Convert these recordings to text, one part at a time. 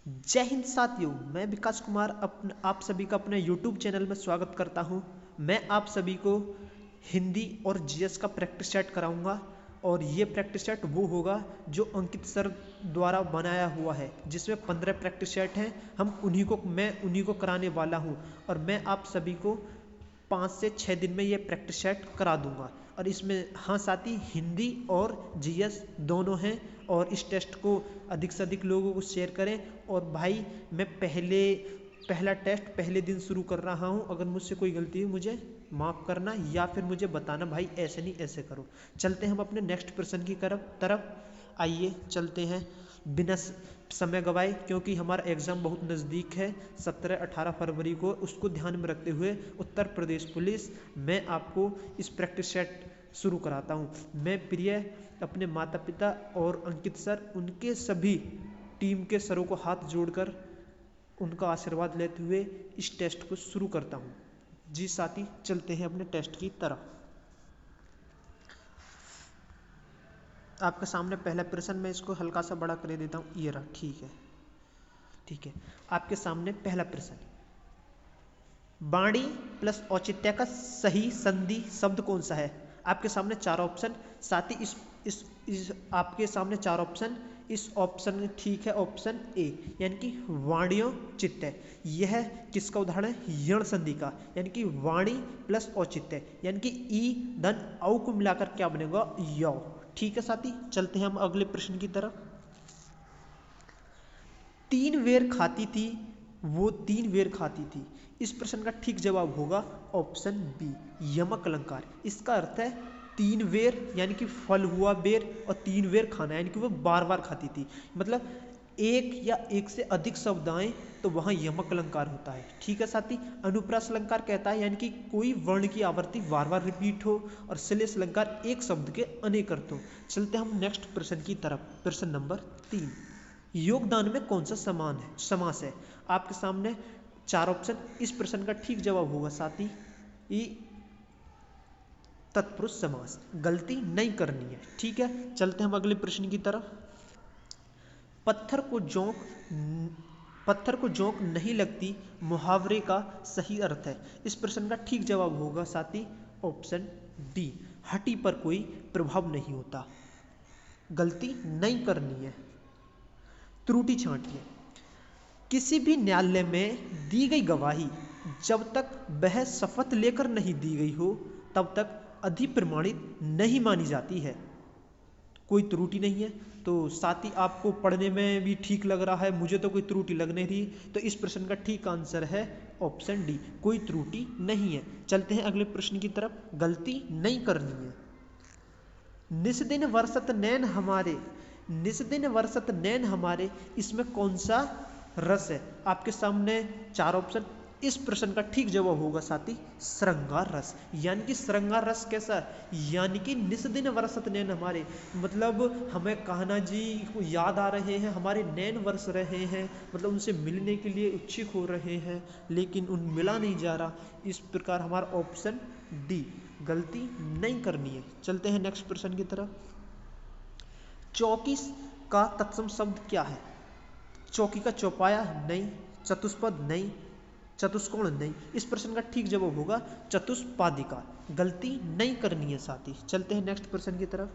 जय हिंद साथियों, मैं विकास कुमार आप सभी का अपने YouTube चैनल में स्वागत करता हूं। मैं आप सभी को हिंदी और जीएस का प्रैक्टिस सेट कराऊंगा और ये प्रैक्टिस सेट वो होगा जो अंकित सर द्वारा बनाया हुआ है, जिसमें 15 प्रैक्टिस सेट हैं। मैं उन्हीं को कराने वाला हूं और मैं आप सभी को 5 से 6 दिन में ये प्रैक्टिस सेट करा दूंगा। और इसमें हाँ साथी, हिंदी और जीएस दोनों हैं और इस टेस्ट को अधिक से अधिक लोगों को शेयर करें। और भाई, मैं पहला टेस्ट पहले दिन शुरू कर रहा हूं। अगर मुझसे कोई गलती हुई मुझे माफ़ करना या फिर मुझे बताना भाई ऐसे नहीं ऐसे करो। चलते हैं हम अपने नेक्स्ट प्रश्न की तरफ। आइए चलते हैं बिना समय गवाए, क्योंकि हमारा एग्ज़ाम बहुत नज़दीक है 17-18 फरवरी को। उसको ध्यान में रखते हुए उत्तर प्रदेश पुलिस, मैं आपको इस प्रैक्टिस सेट शुरू कराता हूँ। मैं प्रिय अपने माता पिता और अंकित सर, उनके सभी टीम के सरों को हाथ जोड़कर उनका आशीर्वाद लेते हुए इस टेस्ट को शुरू करता हूँ। जी साथी, चलते हैं अपने टेस्ट की तरफ। आपके सामने पहला प्रश्न, मैं इसको हल्का सा बड़ा कर देता हूँ, ये रहा। ठीक है। आपके सामने पहला प्रश्न, वाणी प्लस औचित्य का सही संधि शब्द कौन सा है? आपके सामने चार ऑप्शन। साथ ही इस आपके सामने चार ऑप्शन। इस ऑप्शन ठीक है, ऑप्शन ए यानी कि वाणियों चित्त। यह किसका उदाहरण है? यण संधि का, यानी कि वाणी प्लस औचित्य, यानी कि ई धन औ को मिलाकर क्या बनेगा? यौ। ठीक है साथी, चलते हैं हम अगले प्रश्न की तरफ। तीन वेर खाती थी, वो तीन वेर खाती थी। इस प्रश्न का ठीक जवाब होगा ऑप्शन बी, यमक अलंकार। इसका अर्थ है तीन वेर यानी कि फल हुआ बेर, और तीन वेर खाना यानी कि वो बार बार खाती थी। मतलब एक या एक से अधिक शब्द आए तो वहां यमक अलंकार होता है। ठीक है साथी। अनुप्रास अलंकार कहता है यानी कि कोई वर्ण की आवृत्ति बार बार रिपीट हो, और श्लेष अलंकार एक शब्द के अनेक अर्थ हो। चलते हम नेक्स्ट प्रश्न की तरफ। प्रश्न नंबर 3, योगदान में कौन सा समास है? आपके सामने चार ऑप्शन। इस प्रश्न का ठीक जवाब होगा साथी ई तत्पुरुष समास। गलती नहीं करनी है। ठीक है, चलते हम अगले प्रश्न की तरफ। पत्थर को जोंक नहीं लगती, मुहावरे का सही अर्थ है। इस प्रश्न का ठीक जवाब होगा साथी ऑप्शन डी, हड्डी पर कोई प्रभाव नहीं होता। गलती नहीं करनी है। त्रुटि छांटिए। किसी भी न्यायालय में दी गई गवाही जब तक वह शपथ लेकर नहीं दी गई हो तब तक अधिप्रमाणित नहीं मानी जाती है। कोई त्रुटि नहीं है। तो साथ ही आपको पढ़ने में भी ठीक लग रहा है, मुझे तो कोई त्रुटि लग नहीं रही। तो इस प्रश्न का ठीक आंसर है ऑप्शन डी, कोई त्रुटि नहीं है। चलते हैं अगले प्रश्न की तरफ। गलती नहीं करनी है। निस्दिन वर्षत नैन हमारे, निस्दिन वर्षत नैन हमारे, इसमें कौन सा रस है? आपके सामने चार ऑप्शन। इस प्रश्न का ठीक जवाब होगा साथी श्रृंगार रस। यानी कि श्रृंगार रस कैसा? यानी कि निस्दिन वर्षत नैन हमारे, मतलब हमें कान्हा जी को याद आ रहे हैं, हमारे नैन वर्ष रहे हैं, मतलब उनसे मिलने के लिए इच्छुक हो रहे हैं, लेकिन उन मिला नहीं जा रहा। इस प्रकार हमारा ऑप्शन डी, गलती नहीं करनी है। चलते हैं नेक्स्ट प्रश्न की तरफ। चौकी का तत्सम शब्द क्या है? चौकी का चौपाया नहीं, चतुष्पद नहीं, चतुष्कोण नहीं। इस प्रश्न का ठीक जवाब होगा चतुष्पादिका। गलती नहीं करनी है साथी। चलते हैं नेक्स्ट प्रश्न की तरफ।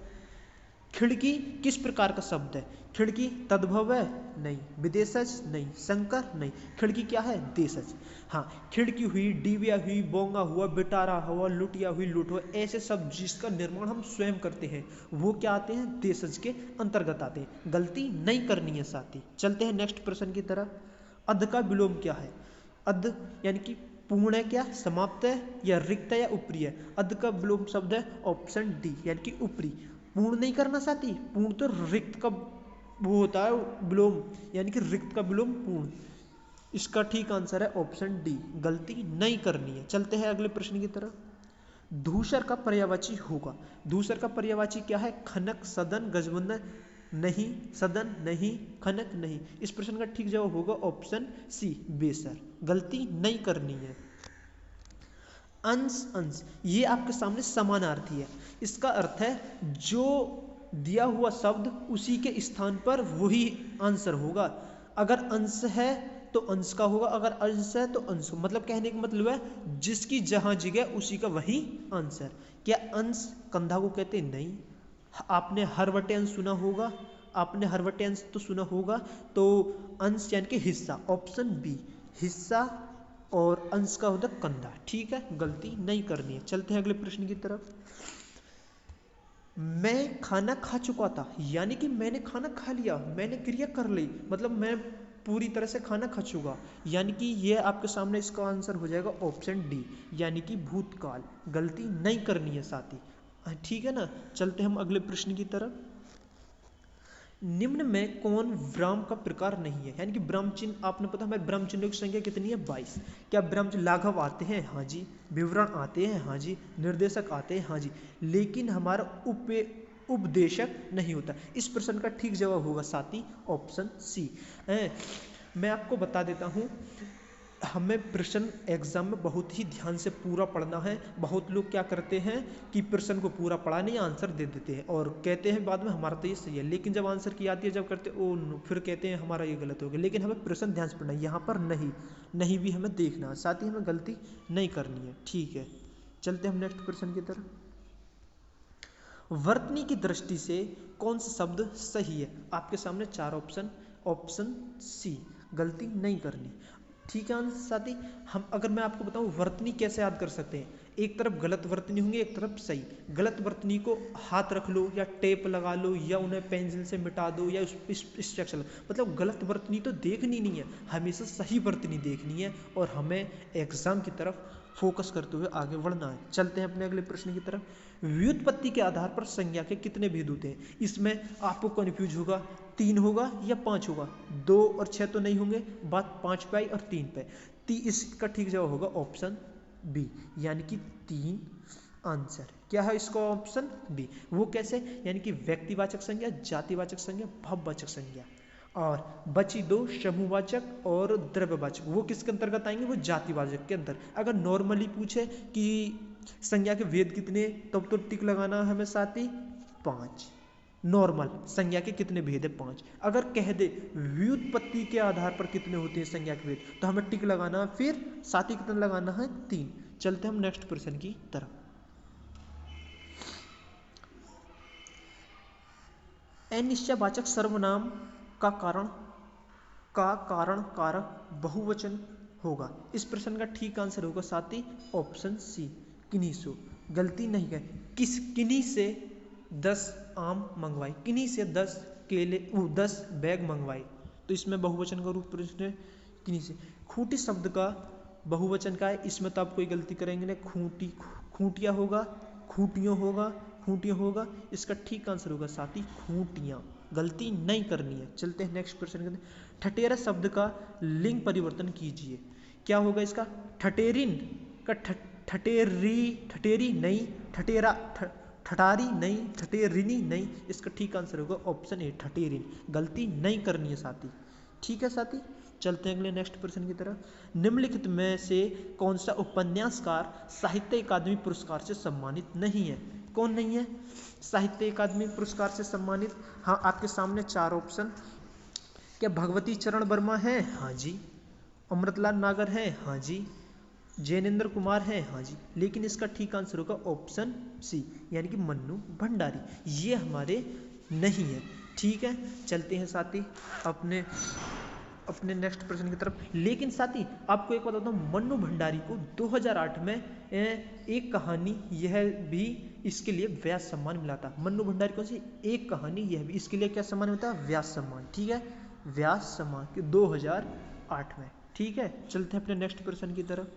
खिड़की किस प्रकार का शब्द है? खिड़की तद्भव है? नहीं। विदेशज? नहीं। संकर? नहीं। खिड़की क्या है? देशज। हाँ, खिड़की हुई, डिबिया हुई, बोंगा हुआ, बिटारा हुआ, लुटिया हुई, लूट हुआ, ऐसे शब्द जिसका निर्माण हम स्वयं करते हैं वो क्या आते हैं? देशज के अंतर्गत आते हैं। गलती नहीं करनी है साथी। चलते हैं नेक्स्ट प्रश्न की तरफ। अध का विलोम क्या है? अध यानी कि पूर्ण है क्या, समाप्त है, या रिक्त है, या ऊपरी है? अध का विलोम शब्द है ऑप्शन डी, यानी कि ऊपरी। पूर्ण नहीं करना साथी, पूर्ण तो रिक्त का वो होता है विलोम, यानी कि रिक्त का विलोम पूर्ण। इसका ठीक आंसर है ऑप्शन डी, गलती नहीं करनी है। चलते हैं अगले प्रश्न की तरफ। धूसर का पर्यायवाची होगा। धूसर का पर्यायवाची क्या है? खनक, सदन, गजबंद नहीं, सदन नहीं, खनक नहीं। इस प्रश्न का ठीक जवाब होगा ऑप्शन सी, बेसर। गलती नहीं करनी है। अंश, अंश ये आपके सामने समानार्थी है। इसका अर्थ है जो दिया हुआ शब्द उसी के स्थान पर वही आंसर होगा। अगर अंश है तो अंश का होगा, अगर अंश है तो अंश, मतलब कहने का मतलब है जिसकी जहां जगह उसी का वही आंसर। क्या अंश कंधा को कहते हैं? नहीं। आपने हर बटे अंश सुना होगा, आपने हर बटे अंश तो सुना होगा, तो अंश यानी कि हिस्सा, ऑप्शन बी हिस्सा, और अंश का होता कंधा। ठीक है, गलती नहीं करनी है। चलते हैं अगले प्रश्न की तरफ। मैं खाना खा चुका था, यानी कि मैंने खाना खा लिया, मैंने क्रिया कर ली, मतलब मैं पूरी तरह से खाना खा चुका, यानी कि ये आपके सामने इसका आंसर हो जाएगा ऑप्शन डी, यानी कि भूतकाल। गलती नहीं करनी है साथी, ठीक है ना। चलते हम अगले प्रश्न की तरफ। निम्न में कौन ब्राह्म का प्रकार नहीं है? यानी कि ब्राह्म चिन्ह, आपने पता हमारे ब्राह्म चिन्हों की संख्या कितनी है? 22। क्या ब्राह्म चिन्ह लाघव आते हैं? हाँ जी। विवरण आते हैं? हाँ जी। निर्देशक आते हैं? हाँ जी। लेकिन हमारा उपदेशक नहीं होता। इस प्रश्न का ठीक जवाब होगा साथी ऑप्शन सी। मैं आपको बता देता हूँ, हमें प्रश्न एग्जाम में बहुत ही ध्यान से पूरा पढ़ना है। बहुत लोग क्या करते हैं कि प्रश्न को पूरा पढ़ा नहीं, आंसर दे देते हैं और कहते हैं बाद में हमारा तो ये सही है, लेकिन जब आंसर की आती है, जब करते ओ फिर कहते हैं हमारा ये गलत हो गया। लेकिन हमें प्रश्न ध्यान से पढ़ना है, यहाँ पर नहीं भी हमें देखना है, साथ ही हमें गलती नहीं करनी है। ठीक है, चलते हम नेक्स्ट प्रश्न की तरफ। वर्तनी की दृष्टि से कौन सा शब्द सही है? आपके सामने 4 ऑप्शन, ऑप्शन सी, गलती नहीं करनी। ठीक है साथी, हम अगर मैं आपको बताऊं वर्तनी कैसे याद कर सकते हैं, एक तरफ गलत वर्तनी होंगे, एक तरफ सही। गलत वर्तनी को हाथ रख लो या टेप लगा लो या उन्हें पेंसिल से मिटा दो या स्ट्रक्चर, मतलब गलत वर्तनी तो देखनी नहीं है, हमेशा सही वर्तनी देखनी है और हमें एग्जाम की तरफ फोकस करते हुए आगे बढ़ना है। चलते हैं अपने अगले प्रश्न की तरफ। व्युत्पत्ति के आधार पर संज्ञा के कितने भेद होते हैं? इसमें आपको कंफ्यूज होगा, 3 होगा या 5 होगा, 2 और 6 तो नहीं होंगे, बात 5 पे आई और 3 पे। इसका ठीक जवाब होगा ऑप्शन बी, यानी कि 3 आंसर। क्या है इसका ऑप्शन बी? वो कैसे? यानी कि व्यक्तिवाचक संज्ञा, जातिवाचक संज्ञा, भाववाचक संज्ञा, और बची 2 समूहवाचक और द्रव्यवाचक, वो किसके अंतर्गत आएंगे? वो जातिवाचक के अंदर। अगर नॉर्मली पूछे कि संज्ञा के भेद कितने, तब तो टिक लगाना हमें साथ ही 5। नॉर्मल संज्ञा के कितने भेद है? 5। अगर कह दे व्युत्पत्ति के आधार पर कितने होते हैं संज्ञा के भेद, तो हमें टिक लगाना है, फिर साथ ही कितना लगाना है? 3। चलते हम नेक्स्ट प्रश्न की तरफ। अनिश्चयवाचक सर्वनाम का कारण कारक बहुवचन होगा। इस प्रश्न का ठीक आंसर होगा साथी ऑप्शन सी, किन्हीं से। गलती नहीं है, किन्हीं से 10 आम मंगवाए, किन्हीं से 10 केले 10 बैग मंगवाए, तो इसमें बहुवचन का रूप प्रश्न किन्हीं से। खूंटी शब्द का बहुवचन का है, इसमें तो आप कोई गलती करेंगे नहीं, खूंटी खूंटिया होगा, खूंटियों होगा, खूंटियों होगा। इसका ठीक आंसर होगा साथी खूंटियां। गलती नहीं करनी है। चलते हैं नेक्स्ट प्रश्न के। ठठेरा शब्द का लिंग परिवर्तन कीजिए। क्या होगा इसका? ठठेरिन का ठठेरी नहीं, ठठेरा ठठारी नहीं, ठठेरिनी नहीं। इसका ठीक आंसर होगा ऑप्शन ए, ठठेरिन। गलती नहीं करनी है साथी। ठीक है साथी, चलते हैं अगले नेक्स्ट प्रश्न की तरफ। निम्नलिखित में से कौन सा उपन्यासकार साहित्य अकादमी पुरस्कार से सम्मानित नहीं है? कौन नहीं है साहित्य अकादमी पुरस्कार से सम्मानित? हाँ, आपके सामने 4 ऑप्शन। क्या भगवती चरण वर्मा है? हाँ जी। अमृतलाल नागर है? हाँ जी। जैनेन्द्र कुमार है? हाँ जी। लेकिन इसका ठीक आंसर होगा ऑप्शन सी, यानी कि मन्नू भंडारी। ये हमारे नहीं है। ठीक है, चलते हैं साथी अपने नेक्स्ट प्रश्न की तरफ। लेकिन साथी आपको एक बात बताता हूँ, मन्नू भंडारी को 2008 में एक कहानी, यह भी इसके लिए व्यास सम्मान मिला था। मन्नू भंडारी कौन सी? एक कहानी, यह भी इसके लिए क्या सम्मान मिलता है? व्यास सम्मान। ठीक है, व्यास सम्मान के 2008 में। ठीक है, चलते हैं अपने नेक्स्ट प्रश्न की तरफ।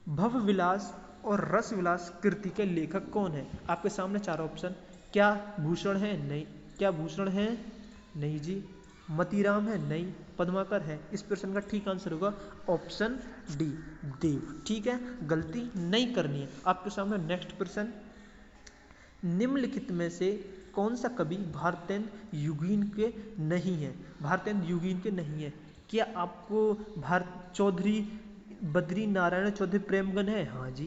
भव विलास और रस विलास कृति के लेखक कौन है? आपके सामने 4 ऑप्शन। क्या भूषण है? नहीं। क्या भूषण है? नहीं जी। मतीराम है? नहीं। पद्माकर है? इस प्रश्न का ठीक आंसर होगा ऑप्शन डी, देव। ठीक है, गलती नहीं करनी है। आपके सामने नेक्स्ट प्रश्न। निम्नलिखित में से कौन सा कवि भारतेंद्र युगीन के नहीं है? भारतेंद्र युगीन के नहीं है। क्या आपको चौधरी बद्री नारायण चौधरी प्रेमगन है? हाँ जी।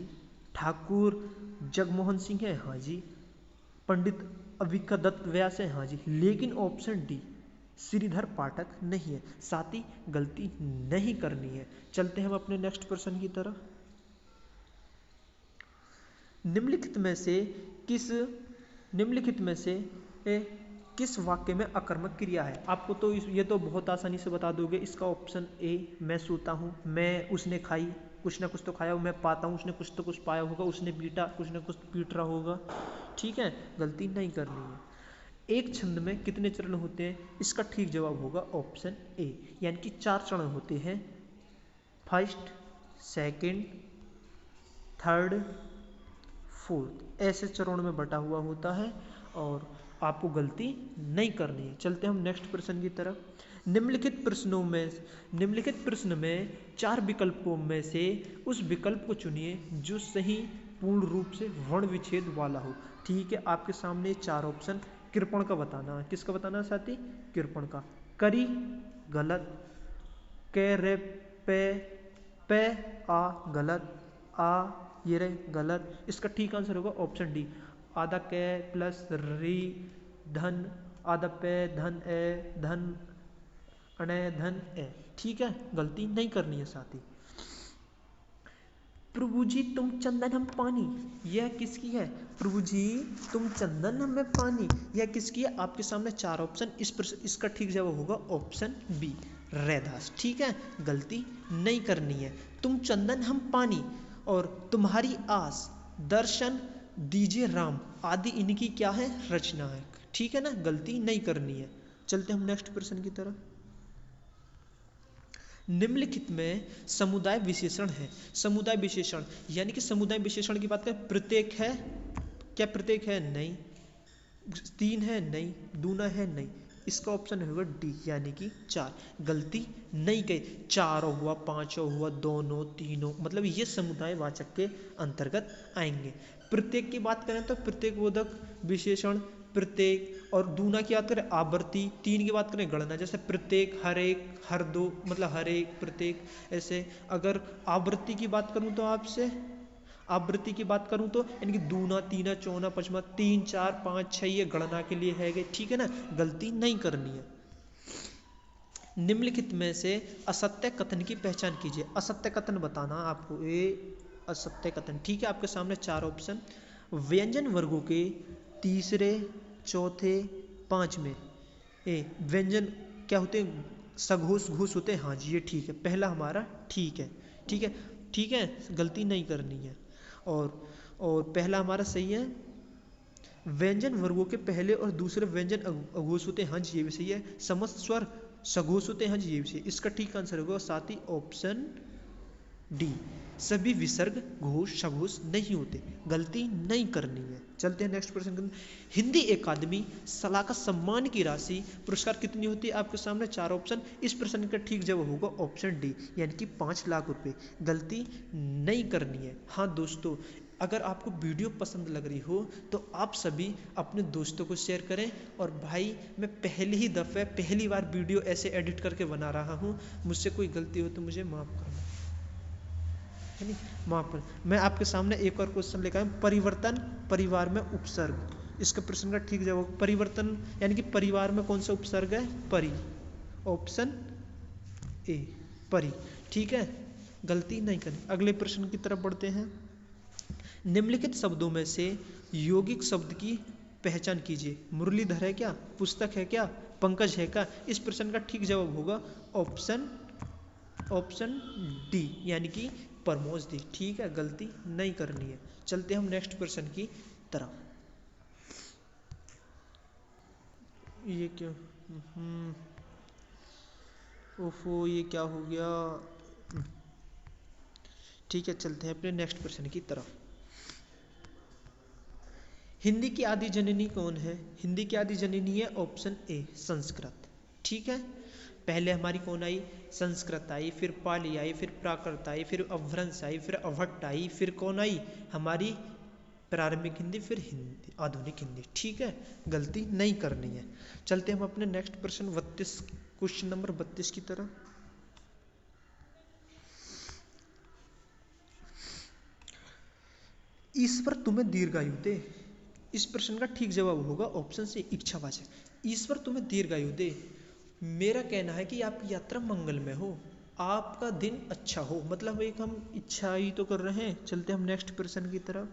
ठाकुर जगमोहन सिंह है? हाँ जी। पंडित अविका दत्त व्यास है? हाँ जी। लेकिन ऑप्शन डी, श्रीधर पाठक नहीं है। साथ ही गलती नहीं करनी है। चलते हैं हम अपने नेक्स्ट प्रश्न की तरफ। निम्नलिखित में से किस वाक्य में अकर्मक क्रिया है? आपको तो ये तो बहुत आसानी से बता दोगे। इसका ऑप्शन ए, मैं सोता हूँ, मैं उसने खाई, कुछ ना कुछ तो खाया, मैं पाता हूँ, उसने कुछ तो कुछ पाया होगा, उसने पीटा, कुछ ना कुछ पीट रहा होगा। ठीक है, गलती नहीं करनी है। एक छंद में कितने चरण होते हैं? इसका ठीक जवाब होगा ऑप्शन ए, यानी कि 4 चरण होते हैं। फर्स्ट, सेकंड, थर्ड, फोर्थ, ऐसे चरणों में बटा हुआ होता है और आपको गलती नहीं करनी है। चलते हैं हम नेक्स्ट प्रश्न की तरफ। निम्नलिखित प्रश्न में 4 विकल्पों में से उस विकल्प को चुनिए जो सही पूर्ण रूप से वर्ण विच्छेद वाला हो। ठीक है, आपके सामने 4 ऑप्शन। कृपण का बताना है। किसका बताना है साथी? कृपण का। करी गलत, के रे पे आ गलत, आ ये रे गलत। इसका ठीक आंसर होगा ऑप्शन डी, आधा के प्लस री धन, आधा पे धन ए धन अणे धन ए। ठीक है, गलती नहीं करनी है साथी। प्रभु जी तुम चंदन हम पानी, यह किसकी है? प्रभु जी तुम चंदन हमें पानी, यह किसकी है? आपके सामने 4 ऑप्शन। इसका ठीक जवाब होगा ऑप्शन बी, रैदास। ठीक है, गलती नहीं करनी है। तुम चंदन हम पानी और तुम्हारी आस दर्शन दीजिए राम आदि इनकी क्या है? रचना है। ठीक है ना, गलती नहीं करनी है। चलते हम नेक्स्ट प्रश्न की तरफ। निम्नलिखित में समुदाय विशेषण है। समुदाय विशेषण यानी कि समुदाय विशेषण की बात करें, प्रत्येक है क्या? प्रत्येक है? नहीं। 3 है? नहीं। दूना है? नहीं। इसका ऑप्शन होगा डी, यानी कि 4। गलती नहीं गई। 4 हुआ, 5 हुआ, दोनों, तीनों, मतलब ये समुदाय वाचक के अंतर्गत आएंगे। प्रत्येक की बात करें तो प्रत्येक बोधक विशेषण प्रत्येक, और दूना की बात करें आवर्ती, 3 की बात करें गणना, जैसे प्रत्येक, हर एक, हर दो, मतलब हर एक, प्रत्येक, ऐसे। अगर आवृत्ति की बात करूं तो आपसे आवृत्ति की बात करूं तो यानी कि दूना, तीना, चौना, पचमा, 3, 4, 5, 6 ये गणना के लिए है गए। ठीक है ना, गलती नहीं करनी है। निम्नलिखित में से असत्य कथन की पहचान कीजिए। असत्य कथन बताना आपको, ये असत्य कथन। ठीक है, आपके सामने 4 ऑप्शन। व्यंजन वर्गों के तीसरे, चौथे, 5वें व्यंजन क्या होते हैं? सघोष घोष होते हैं। हाँ जी, ये ठीक है, पहला हमारा ठीक है। ठीक है, ठीक है, गलती नहीं करनी है। और पहला हमारा सही है। व्यंजन वर्गों के पहले और दूसरे व्यंजन अघोष होते हैं। हाँ जी, ये भी सही है। समस्त स्वर सघोष होते हैं। हाँ जी, ये भी सही है। इसका ठीक आंसर होगा साथ ही ऑप्शन डी, सभी विसर्ग घोष सघोष नहीं होते। गलती नहीं करनी है। चलते हैं नेक्स्ट प्रश्न। हिंदी अकादमी सलाहकार सम्मान की राशि पुरस्कार कितनी होती है? आपके सामने 4 ऑप्शन। इस प्रश्न का ठीक जवाब होगा ऑप्शन डी, यानी कि 5 लाख रुपए। गलती नहीं करनी है। हाँ दोस्तों, अगर आपको वीडियो पसंद लग रही हो तो आप सभी अपने दोस्तों को शेयर करें। और भाई, मैं पहली बार वीडियो ऐसे एडिट करके बना रहा हूँ, मुझसे कोई गलती हो तो मुझे माफ़ करना, है नहीं, माफ कर। मैं आपके सामने एक और क्वेश्चन लेकर आया, परिवर्तन परिवार में उपसर्ग। इसका प्रश्न का ठीक जवाब परिवर्तन यानी कि परिवार में कौन सा उपसर्ग है? परि, ऑप्शन ए, परि। ठीक है, गलती नहीं करनी। अगले प्रश्न की तरफ बढ़ते हैं। निम्नलिखित शब्दों में से यौगिक शब्द की पहचान कीजिए। मुरलीधर है क्या? पुस्तक है क्या? पंकज है क्या? इस प्रश्न का ठीक जवाब होगा ऑप्शन डी, यानी कि प्रमोद दी। ठीक है, गलती नहीं करनी है। चलते हम नेक्स्ट प्रश्न की तरफ। ये क्या, ओफो, ये क्या हो गया? ठीक है, चलते हैं अपने नेक्स्ट प्रश्न की तरफ। हिंदी की आदि जननी कौन है? हिंदी की आदि जननी है ऑप्शन ए, संस्कृत। ठीक है, पहले हमारी कौन आई? संस्कृत आई, फिर पाली आई, फिर प्राकृत आई, फिर अभ्रंश आई, फिर अभट्ट आई, फिर कौन आई? हमारी प्रारंभिक हिंदी, फिर हिंदी आधुनिक हिंदी। ठीक है, गलती नहीं करनी है। चलते हम अपने नेक्स्ट प्रश्न 32, क्वेश्चन नंबर 32 की तरफ। ईश्वर तुम्हें दीर्घायु दे। इस प्रश्न का ठीक जवाब होगा ऑप्शन सी, इच्छावाचक। ईश्वर तुम्हें दीर्घायु दे मेरा कहना है कि आपकी यात्रा मंगलमय हो, आपका दिन अच्छा हो, मतलब एक हम इच्छा ही तो कर रहे हैं। चलते हम नेक्स्ट प्रश्न की तरफ।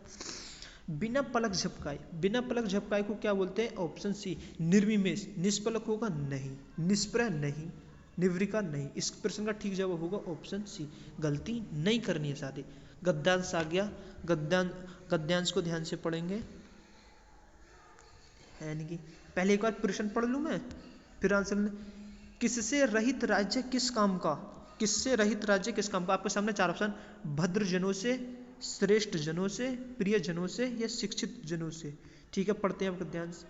बिना पलक झपकाए, बिना पलक झपकाए को क्या बोलते हैं? Option C निर्विमेष। निष्पलक होगा? नहीं। निष्प्रह? नहीं। निवृका? नहीं। इस प्रश्न का ठीक जवाब होगा ऑप्शन सी। गलती नहीं करनी है साथी। गद्यांश आ गया, गद्यांश को ध्यान से पढ़ेंगे, यानी कि पहले एक बार प्रश्न पढ़ लूं मैं, फिर आंसर। किससे रहित राज्य किस काम का? किससे रहित राज्य किस काम का? आपके सामने चार ऑप्शन, भद्र जनों से, श्रेष्ठ जनों से, प्रिय जनों से या शिक्षित जनों से। ठीक है, पढ़ते हैं अब गद्यांश।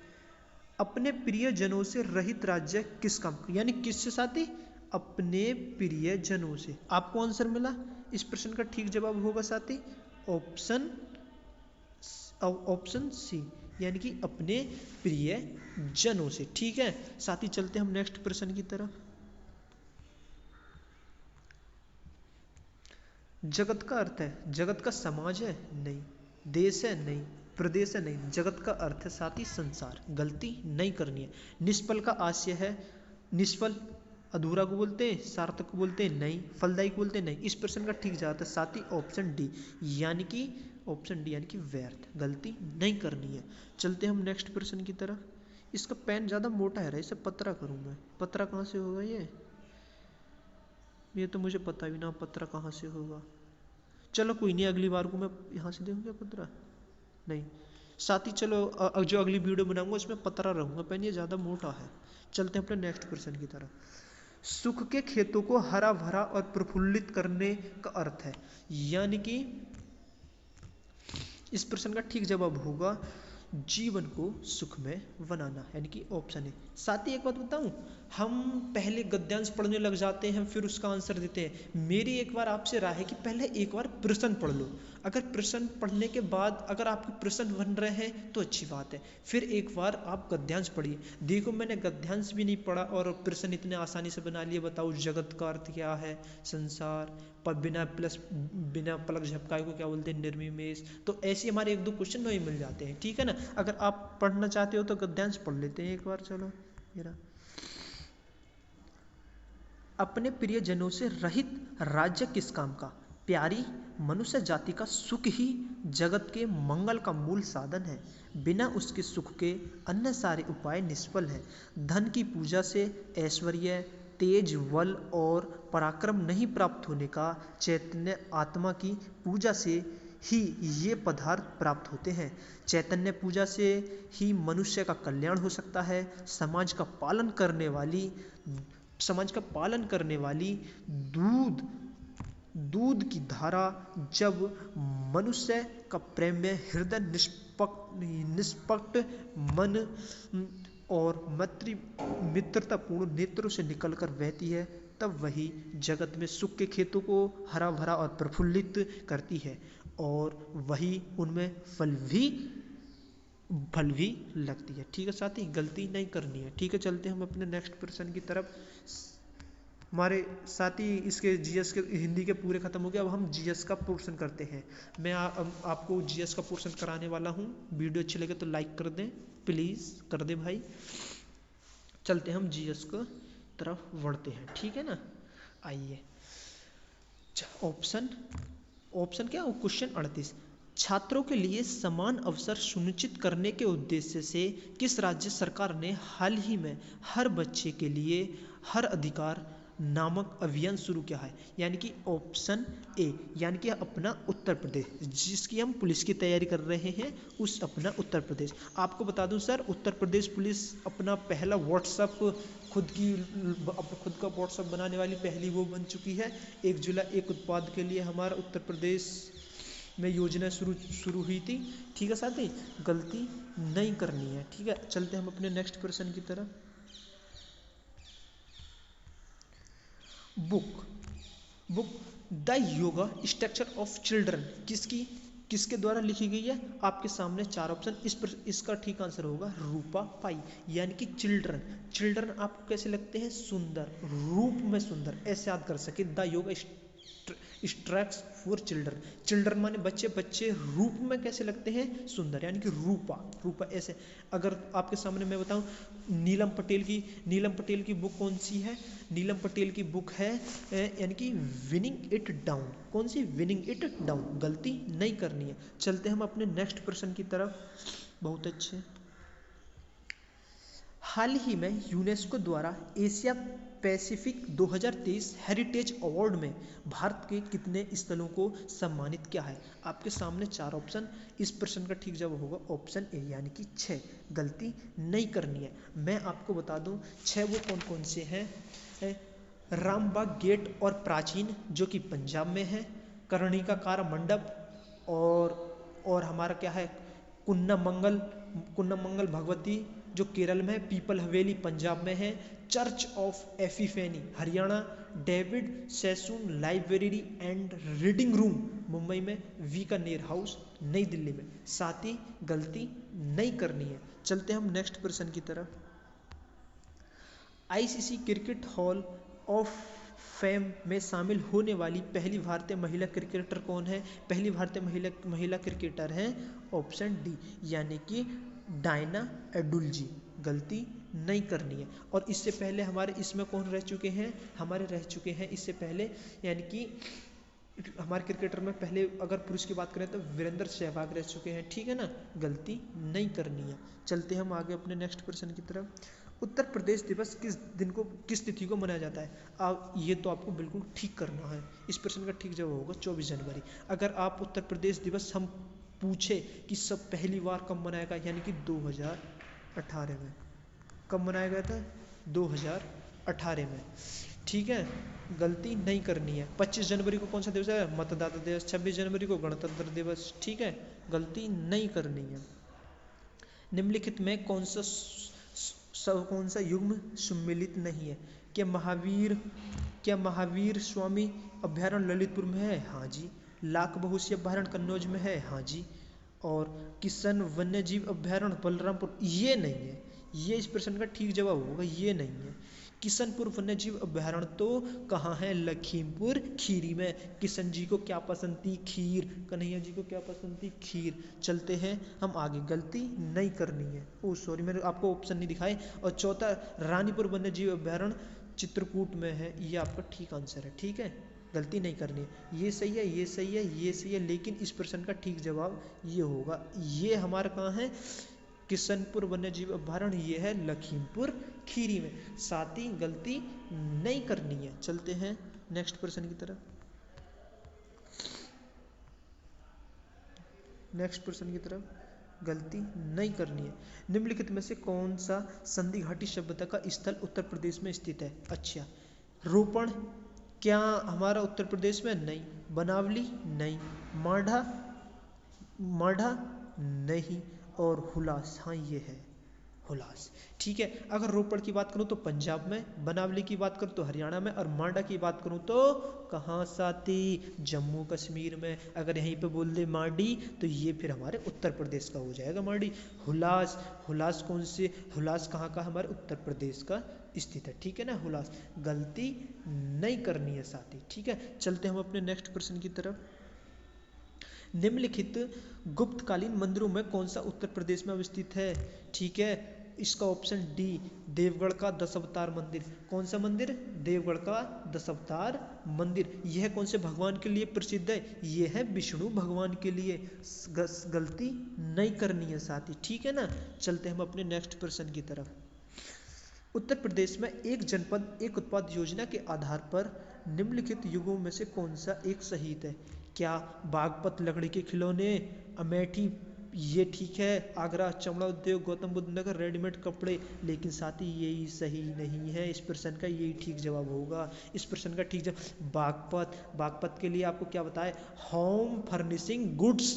अपने प्रिय जनों से रहित राज्य किस काम का, यानी किससे साथी? अपने प्रिय जनों से। आपको आंसर मिला? इस प्रश्न का ठीक जवाब होगा साथी ऑप्शन सी, यानी कि अपने प्रिय जनों से। ठीक है साथी, चलते हम नेक्स्ट प्रश्न की तरफ। जगत का अर्थ है, जगत का समाज है? नहीं। देश है? नहीं। प्रदेश है? नहीं। जगत का अर्थ है साथी संसार। गलती नहीं करनी है। निष्फल का आशय है, निष्फल अधूरा को बोलते हैं, सार्थक को बोलते हैं नहीं, फलदायी को बोलते हैं नहीं। इस प्रश्न का ठीक जवाब है साथी ऑप्शन डी, यानी कि ऑप्शन डी, यानी कि व्यर्थ। गलती नहीं करनी है। चलते हम नेक्स्ट प्रश्न की तरफ। इसका पेन ज़्यादा मोटा है, इसे पतरा करूँ मैं। पतरा कहाँ से होगा ये तो मुझे पता भी ना पतरा कहाँ से होगा। चलो कोई नहीं, अगली बार को मैं यहाँ से देखूँ क्या पतरा? नहीं साथी, चलो जो अगली वीडियो बनाऊंगा उसमें पतरा रहूँगा, पेन ये ज़्यादा मोटा है। चलते हैं अपने नेक्स्ट क्वेश्चन की तरफ। सुख के खेतों को हरा भरा और प्रफुल्लित करने का अर्थ है, यानी कि इस प्रश्न का ठीक जवाब होगा जीवन को सुखमय बनाना, यानी कि ऑप्शन है। साथ ही एक बात बताऊं, हम पहले गद्यांश पढ़ने लग जाते हैं फिर उसका आंसर देते हैं। मेरी एक बार आपसे राय है कि पहले एक बार प्रश्न पढ़ लो। अगर प्रश्न पढ़ने के बाद अगर आपके प्रश्न बन रहे हैं तो अच्छी बात है, फिर एक बार आप गद्यांश पढ़िए। देखो मैंने गद्यांश भी नहीं पढ़ा और प्रश्न इतने आसानी से बना लिए। बताओ जगत का अर्थ क्या है? संसार। पर बिना पलक झपकाए को क्या बोलते हैं? निर्विमेष। तो ऐसे हमारे एक दो क्वेश्चन वही मिल जाते हैं। ठीक है ना, अगर आप पढ़ना चाहते हो तो गद्यांश पढ़ लेते हैं एक बार। चलो मेरा, अपने प्रियजनों से रहित राज्य किस काम का? प्यारी मनुष्य जाति का सुख ही जगत के मंगल का मूल साधन है। बिना उसके सुख के अन्य सारे उपाय निष्फल है। धन की पूजा से ऐश्वर्य, तेज, बल और पराक्रम नहीं प्राप्त होने का, चैतन्य आत्मा की पूजा से ही ये पदार्थ प्राप्त होते हैं। चैतन्य पूजा से ही मनुष्य का कल्याण हो सकता है। समाज का पालन करने वाली दूध की धारा जब मनुष्य का प्रेम में हृदय निष्पक्ष मन और मित्रतापूर्ण नेत्रों से निकलकर बहती है, तब वही जगत में सुख के खेतों को हरा भरा और प्रफुल्लित करती है और वही उनमें फल भी लगती है। ठीक है साथी, गलती नहीं करनी है। ठीक है, चलते हम अपने नेक्स्ट प्रश्न की तरफ। हमारे साथी इसके जीएस के हिंदी के पूरे खत्म हो गए, अब हम जीएस का पोर्शन करते हैं। मैं आपको जीएस का पोर्शन कराने वाला हूँ। वीडियो अच्छी लगे तो लाइक कर दें, प्लीज़ कर दें भाई। चलते हम जीएस को तरफ बढ़ते हैं। ठीक है ना, आइए। ऑप्शन क्या? क्वेश्चन 38। छात्रों के लिए समान अवसर सुनिश्चित करने के उद्देश्य से किस राज्य सरकार ने हाल ही में हर बच्चे के लिए हर अधिकार नामक अभियान शुरू किया है? यानी कि ऑप्शन ए, यानी कि अपना उत्तर प्रदेश, जिसकी हम पुलिस की तैयारी कर रहे हैं, उस अपना उत्तर प्रदेश। आपको बता दूं सर, उत्तर प्रदेश पुलिस अपना पहला व्हाट्सअप खुद का व्हाट्सअप बनाने वाली पहली वो बन चुकी है। 1 जुलाई 1 उत्पाद के लिए हमारा उत्तर प्रदेश में योजना शुरू हुई थी। ठीक है साथी, गलती नहीं करनी है। ठीक है, चलते हम अपने नेक्स्ट प्रश्न की तरफ। Book the yoga structure of children किसके द्वारा लिखी गई है? आपके सामने 4 ऑप्शन, इसका ठीक आंसर होगा रूपा पाई, यानी कि चिल्ड्रन आपको कैसे लगते हैं? सुंदर, रूप में सुंदर, ऐसे याद कर सके। The yoga stretches for children, children माने बच्चे, बच्चे रूप में कैसे लगते हैं, सुंदर, यानी कि रूपा, रूपा ऐसे। अगर आपके सामने मैं बताऊं नीलम पटेल की बुक कौन सी है, नीलम पटेल की बुक है यानी कि विनिंग इट डाउन, कौन सी, विनिंग इट डाउन, गलती नहीं करनी है। चलते हम अपने नेक्स्ट प्रश्न की तरफ। बहुत अच्छे। हाल ही में यूनेस्को द्वारा एशिया पैसिफिक 2023 हेरिटेज अवार्ड में भारत के कितने स्थलों को सम्मानित किया है? आपके सामने 4 ऑप्शन, इस प्रश्न का ठीक जवाब होगा ऑप्शन ए यानी कि 6, गलती नहीं करनी है। मैं आपको बता दूं 6 वो कौन कौन से हैं। रामबाग गेट और प्राचीन जो कि पंजाब में है, कर्णिकाकार मंडप, और हमारा क्या है कुन्नमंगल भगवती जो केरल में है, पीपल हवेली पंजाब में है, church of Epiphany Haryana, David Sassoon library and reading room Mumbai में, बीकानेर हाउस नई दिल्ली में। साथ ही गलती नहीं करनी है। चलते हम नेक्स्ट प्रश्न की तरफ। ICC cricket hall of fame में शामिल होने वाली पहली भारतीय महिला क्रिकेटर कौन है? पहली भारतीय महिला क्रिकेटर हैं ऑप्शन डी यानी कि डायना एडुल्जी, गलती नहीं करनी है। और इससे पहले हमारे इसमें कौन रह चुके हैं, हमारे रह चुके हैं इससे पहले, यानी कि हमारे क्रिकेटर में पहले अगर पुरुष की बात करें तो वीरेंद्र सहवाग रह चुके हैं, ठीक है ना, गलती नहीं करनी है। चलते हम आगे अपने नेक्स्ट प्रश्न की तरफ। उत्तर प्रदेश दिवस किस दिन को, किस तिथि को मनाया जाता है? ये तो आपको बिल्कुल ठीक करना है। इस प्रश्न का ठीक जवाब होगा 24 जनवरी। अगर आप उत्तर प्रदेश दिवस हम पूछे कि सब पहली बार कब मनाया गया, यानी कि 2018 में। कब मनाया गया था? 2018 में, ठीक है, गलती नहीं करनी है। 25 जनवरी को कौन सा दिवस है? मतदाता दिवस। 26 जनवरी को गणतंत्र दिवस, ठीक है, गलती नहीं करनी है। निम्नलिखित में कौन सा युग्म सम्मिलित नहीं है? क्या महावीर स्वामी अभ्यारण्य ललितपुर में है? हाँ जी। लाख बहुसी अभ्यारण्य कन्नौज में है? हाँ जी। और किशन वन्यजीव अभ्यारण्य बलरामपुर, ये नहीं है। ये इस प्रश्न का ठीक जवाब होगा, ये नहीं है। किशनपुर वन्यजीव अभ्यारण्य तो कहाँ है? लखीमपुर खीरी में। किशन जी को क्या पसंद थी? खीर। कन्हैया जी को क्या पसंद थी? खीर। चलते हैं हम आगे, गलती नहीं करनी है। ओह सॉरी, मैंने आपको ऑप्शन नहीं दिखाए। और चौथा रानीपुर वन्यजीव अभ्यारण्य चित्रकूट में है, ये आपका ठीक आंसर है, ठीक है, गलती नहीं करनी है। ये सही है, ये सही है, ये सही है, लेकिन इस प्रश्न का ठीक जवाब ये होगा। ये हमारा कहाँ है? किशनपुर वन्यजीव अभ्यारण्य, ये है लखीमपुर खीरी में। साथ ही गलती नहीं करनी है। चलते हैं नेक्स्ट प्रश्न की तरफ। नेक्स्ट प्रश्न की तरफ, गलती नहीं करनी है। निम्नलिखित में से कौन सा संधि घाटी सभ्यता का स्थल उत्तर प्रदेश में स्थित है? अच्छा, रोपण क्या हमारा उत्तर प्रदेश में? नहीं। बनावली नहीं। माढ़ा नहीं। और हुलास, हाँ ये है हुलास, ठीक है। अगर रोपड़ की बात करूं तो पंजाब में, बनावली की बात करूं तो हरियाणा में, और मांडा की बात करूं तो कहाँ साथी? जम्मू कश्मीर में। अगर यहीं पे बोल दे मांडी तो ये फिर हमारे उत्तर प्रदेश का हो जाएगा मांडी। हुलास कौन से, हुलास कहाँ का? हमारे उत्तर प्रदेश का स्थित है, ठीक है ना, हुलास। गलती नहीं करनी है साथी, ठीक है। चलते हम अपने नेक्स्ट प्रश्न की तरफ। निम्नलिखित गुप्तकालीन मंदिरों में कौन सा उत्तर प्रदेश में अवस्थित है? ठीक है, इसका ऑप्शन डी देवगढ़ का दशावतार मंदिर। कौन सा मंदिर? देवगढ़ का दशावतार मंदिर। यह कौन से भगवान के लिए प्रसिद्ध है? यह है विष्णु भगवान के लिए। गलती नहीं करनी है साथी, ठीक है ना। चलते हम अपने नेक्स्ट प्रश्न की तरफ। उत्तर प्रदेश में एक जनपद एक उत्पाद योजना के आधार पर निम्नलिखित युगों में से कौन सा एक सहित है? क्या बागपत लकड़ी के खिलौने, अमेठी, ये ठीक है, आगरा चमड़ा उद्योग, गौतम बुद्ध नगर रेडीमेड कपड़े। लेकिन साथ ही यही सही नहीं है। इस प्रश्न का यही ठीक जवाब होगा। इस प्रश्न का ठीक जवाब बागपत के लिए आपको क्या बताए? होम फर्निशिंग गुड्स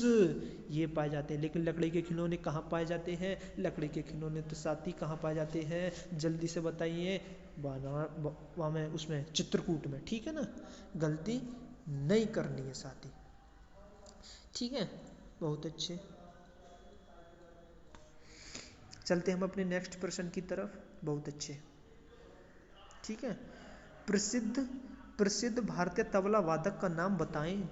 ये पाए जाते हैं। लेकिन लकड़ी के खिलौने कहाँ पाए जाते हैं? लकड़ी के खिलौने तो साथी कहाँ पाए जाते हैं? जल्दी से बताइए। वहाँ में उसमें चित्रकूट में, ठीक है ना। गलती नहीं करनी है साथी, ठीक है, बहुत अच्छे। चलते हम अपने नेक्स्ट प्रश्न की तरफ। बहुत अच्छे, ठीक है। प्रसिद्ध प्रसिद्ध भारतीय तबला वादक का नाम बताएं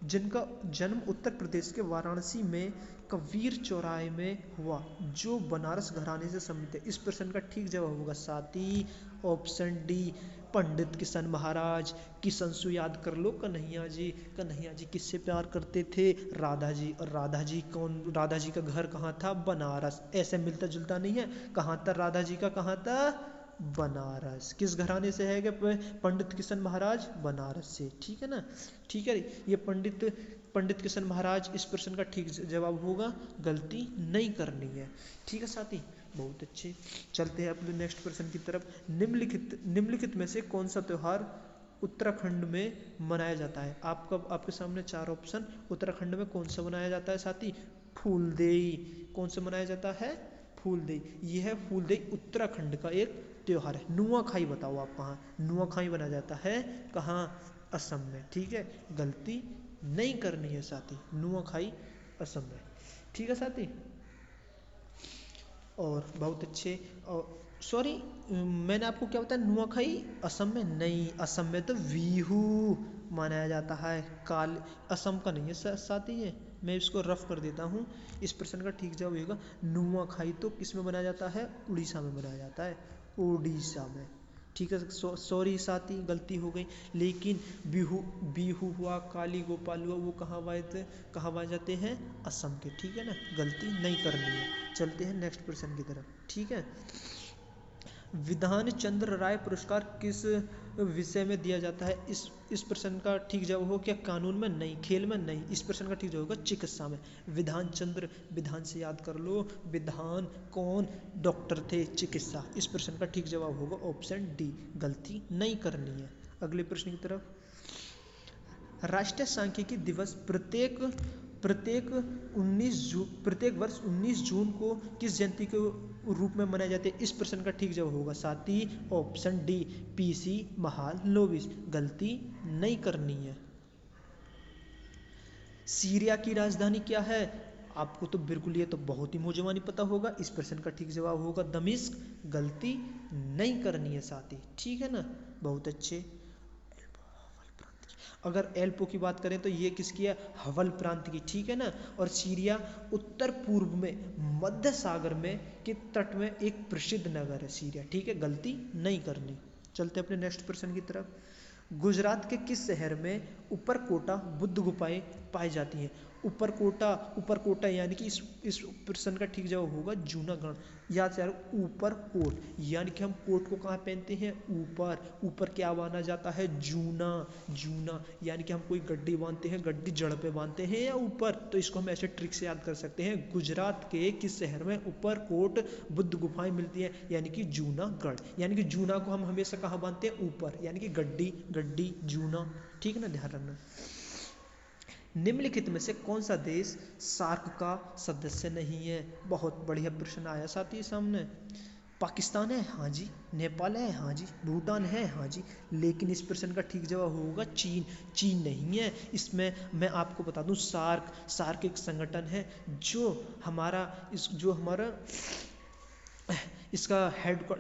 जिनका जन्म उत्तर प्रदेश के वाराणसी में कबीर चौराहे में हुआ, जो बनारस घराने से संबंधित है। इस प्रश्न का ठीक जवाब होगा साथी ऑप्शन डी, पंडित किशन महाराज। किशन सु याद कर लो, कन्हैया जी किससे प्यार करते थे? राधा जी। और राधा जी का घर कहाँ था? बनारस। ऐसे मिलता जुलता नहीं है, कहाँ था राधा जी का, कहाँ था? बनारस। किस घराने से है? पंडित किशन महाराज, बनारस से। ठीक है ना, ठीक है। ये पंडित किशन महाराज इस प्रश्न का ठीक जवाब होगा, गलती नहीं करनी है। ठीक है साथी, बहुत अच्छे। चलते हैं अपने नेक्स्ट प्रश्न की तरफ। निम्नलिखित में से कौन सा त्योहार उत्तराखंड में मनाया जाता है? आपके सामने 4 ऑप्शन। उत्तराखंड में कौन सा मनाया जाता है साथी? फूलदेई। कौन सा मनाया जाता है? फूलदेई। यह है फूलदेई, उत्तराखंड का एक त्योहार है। नुआखाई बताओ आप कहाँ नुआखाई मनाया जाता है? कहाँ? असम में। ठीक है, गलती नहीं करनी है साथी, नुआखाई असम में। ठीक है साथी, और बहुत अच्छे। और सॉरी, मैंने आपको क्या बताया? नुआखाई असम में नहीं, असम में तो बिहू मनाया जाता है। असम का नहीं है साथी, ये मैं इसको रफ कर देता हूँ। इस प्रश्न का ठीक जवाब होगा नुआखाई तो किस में मनाया जाता है? उड़ीसा में मनाया जाता है, उड़ीसा में। ठीक है, सॉरी साथी, गलती हो गई। लेकिन बिहू हुआ, काली गोपाल हुआ, वो कहाँ पाए जाते हैं? असम के। ठीक है ना, गलती नहीं करनी है। चलते हैं नेक्स्ट प्रश्न की तरफ। ठीक है, विधान चंद्र राय पुरस्कार किस विषय में दिया जाता है? इस प्रश्न का ठीक जवाब हो क्या? कानून में नहीं, खेल में नहीं। इस प्रश्न का ठीक जवाब होगा चिकित्सा में। विधान से याद कर लो, विधान कौन? डॉक्टर थे, चिकित्सा। इस प्रश्न का ठीक जवाब होगा ऑप्शन डी, गलती नहीं करनी है। अगले प्रश्न की तरफ। राष्ट्रीय सांख्यिकी दिवस प्रत्येक वर्ष 19 जून को किस जयंती के रूप में मनाए जाते हैं? इस प्रश्न का ठीक जवाब होगा साथी ऑप्शन डी, पीसी महालनोबिस। गलती नहीं करनी है। सीरिया की राजधानी क्या है? आपको तो बिल्कुल ये तो बहुत ही मौजवानी पता होगा। इस प्रश्न का ठीक जवाब होगा दमिश्क। गलती नहीं करनी है साथी। ठीक है ना, बहुत अच्छे। अगर एल्पो की बात करें तो ये किसकी है? हवल प्रांत की। ठीक है ना, और सीरिया उत्तर पूर्व में मध्य सागर में के तट में एक प्रसिद्ध नगर है सीरिया। ठीक है, गलती नहीं करनी। चलते अपने नेक्स्ट प्रश्न की तरफ। गुजरात के किस शहर में ऊपरकोटा बुद्ध गुफाएं पाई जाती हैं? ऊपरकोटा यानी कि इस प्रश्न का ठीक जवाब होगा जूनागढ़। याद से ऊपरकोट, यानी कि हम कोट को कहाँ पहनते हैं? ऊपर क्या माना जाता है? जूना, यानी कि हम कोई गड्डी बांधते हैं, गड्डी जड़ पे बांधते हैं या ऊपर, तो इसको हम ऐसे ट्रिक से याद कर सकते हैं। गुजरात के किस शहर में ऊपरकोट बुद्ध गुफाएं मिलती हैं? यानी कि जूनागढ़। यानी कि जूना को हम हमेशा कहाँ बांधते हैं? ऊपर, यानी कि गड्डी जूना। ठीक है ना, ध्यान रखना। निम्नलिखित में से कौन सा देश सार्क का सदस्य नहीं है? बहुत बढ़िया प्रश्न आया साथी सामने। पाकिस्तान है, हाँ जी। नेपाल है, हाँ जी। भूटान है, हाँ जी। लेकिन इस प्रश्न का ठीक जवाब होगा चीन नहीं है। इसमें मैं आपको बता दूं, सार्क एक संगठन है जो हमारा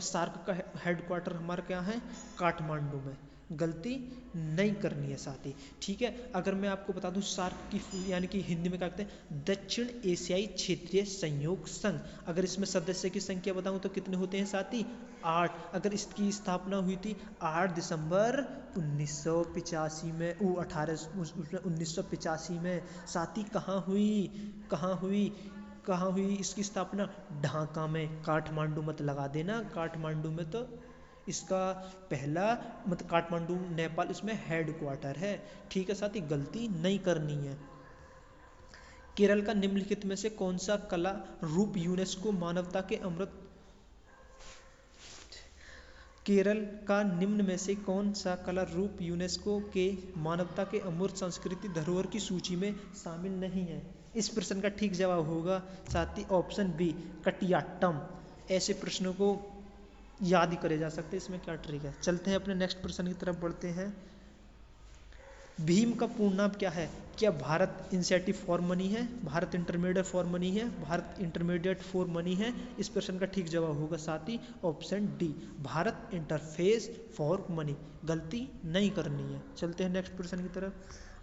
सार्क का हेडक्वार्टर हमारा क्या है? काठमांडू में। गलती नहीं करनी है साथी। ठीक है, अगर मैं आपको बता दूं सार्क की यानी कि हिंदी में क्या कहते हैं? दक्षिण एशियाई क्षेत्रीय सहयोग संघ। अगर इसमें सदस्य की संख्या बताऊं तो कितने होते हैं साथी? 8। अगर इसकी स्थापना हुई थी 8 दिसंबर 1985 में, 1985 में। साथी कहाँ हुई इसकी स्थापना? ढाका में। काठमांडू मत लगा देना, काठमांडू में तो इसका पहला काठमांडू नेपाल इसमें हेडक्वार्टर है। ठीक है साथी, गलती नहीं करनी है। केरल का निम्नलिखित में से कौन सा कला रूप यूनेस्को मानवता के अमृत केरल का निम्न में से कौन सा कला रूप यूनेस्को के मानवता के अमूर्त सांस्कृतिक धरोहर की सूची में शामिल नहीं है? इस प्रश्न का ठीक जवाब होगा साथी ऑप्शन बी, कटियाट्टम। ऐसे प्रश्नों को याद ही करे जा सकते हैं, इसमें क्या ट्रिक है। चलते हैं अपने नेक्स्ट प्रश्न की तरफ बढ़ते हैं। भीम का पूर्ण नाम क्या है? क्या भारत इनिशिएटिव फॉर मनी है, भारत इंटरमीडिएट फॉर मनी है, भारत इंटरमीडिएट फॉर मनी है? इस प्रश्न का ठीक जवाब होगा साथी option D, Bharat interface for money. गलती नहीं करनी है। चलते हैं नेक्स्ट प्रश्न की तरफ।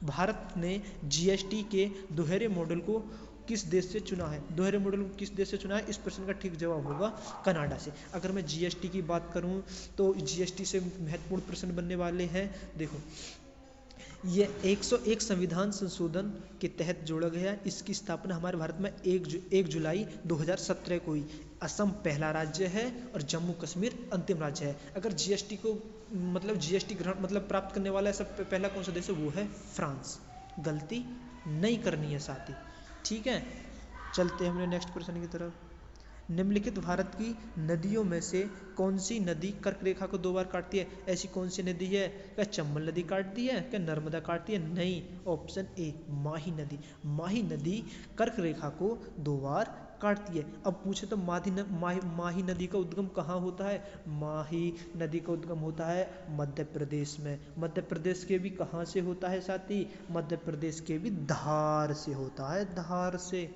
भारत ने जीएसटी के दोहरे मॉडल को किस देश से चुना है? दोहरे मॉडल को किस देश से चुना है? इस प्रश्न का ठीक जवाब होगा कनाडा से। अगर मैं जीएसटी की बात करूं तो जीएसटी से महत्वपूर्ण प्रश्न बनने वाले हैं। देखो, ये 101 संविधान संशोधन के तहत जोड़ा गया। इसकी स्थापना हमारे भारत में 1 जुलाई 2017 को हुई। असम पहला राज्य है और जम्मू कश्मीर अंतिम राज्य है। अगर जीएसटी को जीएसटी ग्रहण प्राप्त करने वाला सब पहला कौन सा देश है? वो है फ्रांस। गलती नहीं करनी है साथी, ठीक है। चलते हैं हमने नेक्स्ट प्रश्न की तरफ। निम्नलिखित भारत की नदियों में से कौन सी नदी कर्क रेखा को 2 बार काटती है? ऐसी कौन सी नदी है? क्या चंबल नदी काटती है? क्या नर्मदा काटती है? नहीं, ऑप्शन ए माही नदी। माही नदी कर्क रेखा को 2 बार काटती है। अब पूछे तो माही नदी का उद्गम कहाँ होता है? माही नदी का उद्गम होता है मध्य प्रदेश में। मध्य प्रदेश के भी कहाँ से होता है साथी? मध्य प्रदेश के भी धार से होता है, धार से,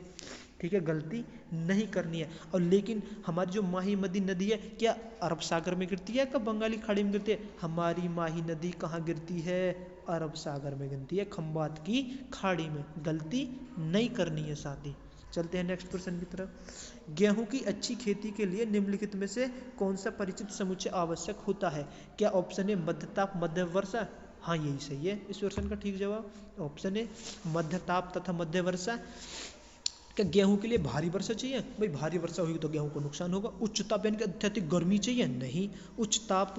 ठीक है। गलती नहीं करनी है। और लेकिन हमारी जो माही नदी है, क्या अरब सागर में गिरती है क्या बंगाली खाड़ी में गिरती है? हमारी माही नदी कहाँ गिरती है? अरब सागर में गिरती है, खंबात की खाड़ी में। गलती नहीं करनी है साथी। चलते हैं नेक्स्ट प्रश्न की तरफ। गेहूं की अच्छी खेती के लिए निम्नलिखित में से कौन सा परिचित समुच्चय आवश्यक होता है? क्या ऑप्शन ए मध्यताप मध्य वर्षा? हाँ, यही सही है इस प्रश्न का ठीक जवाब। ऑप्शन ए मध्यताप तथा मध्य वर्षा। क्या गेहूं के लिए भारी वर्षा चाहिए? भाई भारी वर्षा होगी तो गेहूं को नुकसान होगा। उच्च ताप यानी कि अत्यधिक गर्मी चाहिए? नहीं। उच्च ताप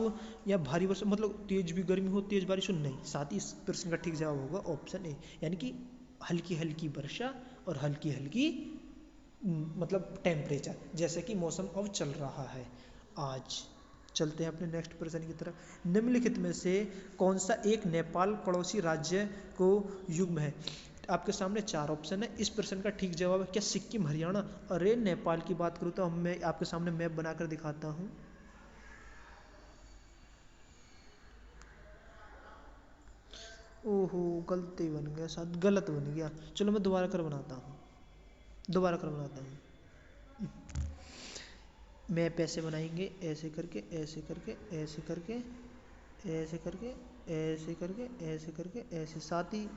या भारी वर्षा तेज भी गर्मी हो, तेज बारिश हो? नहीं। साथ ही इस प्रश्न का ठीक जवाब होगा ऑप्शन ए, यानी कि हल्की हल्की वर्षा और हल्की हल्की टेम्परेचर, जैसे कि मौसम अब चल रहा है आज। चलते हैं अपने नेक्स्ट प्रश्न की तरफ। निम्नलिखित में से कौन सा एक नेपाल पड़ोसी राज्य को युग्म है? आपके सामने 4 ऑप्शन है। इस प्रश्न का ठीक जवाब है क्या सिक्किम, हरियाणा? अरे नेपाल की बात करूँ तो मैं आपके सामने मैप बनाकर दिखाता हूँ। ओहो, गलती बन गया, साथ गलत बन गया। चलो मैं दोबारा कर बनाता हूँ। मैप ऐसे बनाएंगे, ऐसे करके, ऐसे करके, ऐसे करके, ऐसे करके, ऐसे करके, ऐसे करके, ऐसे, साथ ही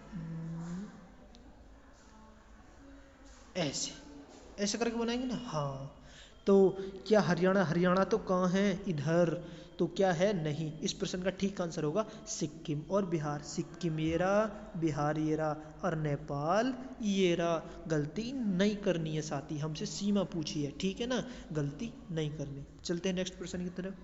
ऐसे ऐसे करके बनाएंगे ना। हाँ, तो क्या हरियाणा तो कहाँ है? इधर। तो क्या है? नहीं। इस प्रश्न का ठीक आंसर होगा सिक्किम और बिहार। सिक्किम येरा, बिहार येरा और नेपाल येरा। गलती नहीं करनी है साथी, हमसे सीमा पूछी है, ठीक है ना। गलती नहीं करनी। चलते हैं नेक्स्ट प्रश्न की तरफ।